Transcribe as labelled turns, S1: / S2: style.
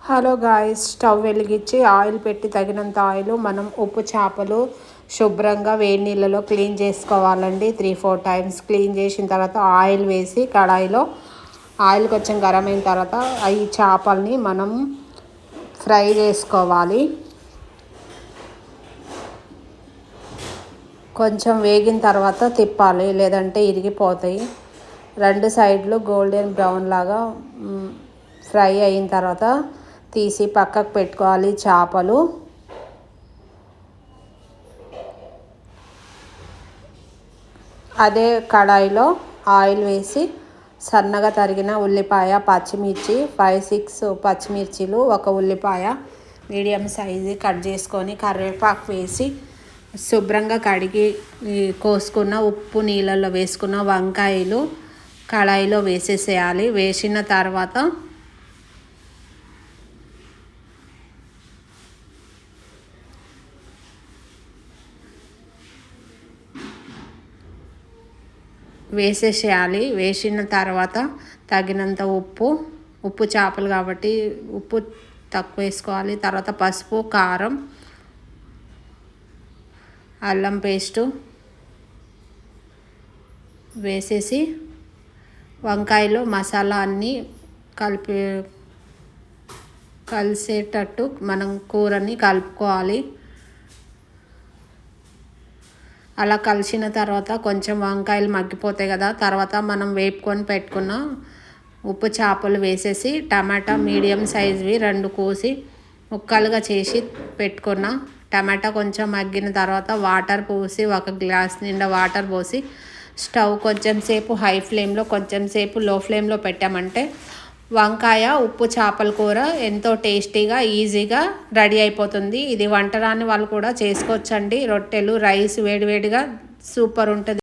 S1: Hello guys, stove వెలిగించి oil పెట్టి తగినంత ఆయిల్ మనం ఉప్పు చేపలు శుభ్రంగా వేడి నీళ్ళలో క్లీన్ చేసుకోవాలండి. 3-4 టైమ్స్ క్లీన్ చేసిన తర్వాత ఆయిల్ వేసి కడాయిలో ఆయిల్ కొంచెం గరం అయిన తర్వాత ఈ చేపల్ని మనం ఫ్రై చేసుకోవాలి. కొంచెం వేగిన తర్వాత తిప్పాలి, లేదంటే ఇరిగిపోతాయి. రెండు సైడ్లు గోల్డెన్ బ్రౌన్ లాగా ఫ్రై అయిన తర్వాత తీసి పక్కకు పెట్టుకోవాలి. చేపలు అదే కడాయిలో ఆయిల్ వేసి సన్నగా తరిగిన ఉల్లిపాయ, పచ్చిమిర్చి 5-6 పచ్చిమిర్చిలు, ఒక ఉల్లిపాయ మీడియం సైజు కట్ చేసుకొని కరివేపాకు వేసి శుభ్రంగా కడిగి కోసుకున్న ఉప్పు నీళ్ళల్లో వేసుకున్న వంకాయలు కడాయిలో వేసేసేయాలి. వేసిన తర్వాత వేసిన తర్వాత తగినంత ఉప్పు చేపలు కాబట్టి ఉప్పు తక్కువ వేసుకోవాలి. తర్వాత పసుపు, కారం, అల్లం పేస్టు వేసేసి వంకాయలో మసాలా అన్నీ కలిసేటట్టు మనం కూరని కలుపుకోవాలి. అలా కలిసిన తర్వాత కొంచెం వంకాయలు మగ్గిపోతాయి కదా, తర్వాత మనం వేపుకొని పెట్టుకున్న ఉప్పు చేపలు వేసేసి టమాటా మీడియం సైజువి 2 కోసి ముక్కలుగా చేసి పెట్టుకున్న టమాటా కొంచెం మగ్గిన తర్వాత వాటర్ పోసి 1 గ్లాస్ నిండా వాటర్ పోసి స్టవ్ కొంచెం సేపు హై ఫ్లేమ్లో కొంచెం సేపు లో ఫ్లేమ్లో పెట్టామంటే వంకాయ ఉప్పు చేపల కూర ఎంతో టేస్టీగా ఈజీగా రెడీ అయిపోతుంది. ఇది వంట రాని వాళ్ళు కూడా చేసుకోవచ్చండి. రొట్టెలు, రైస్ వేడివేడిగా సూపర్ ఉంటుంది.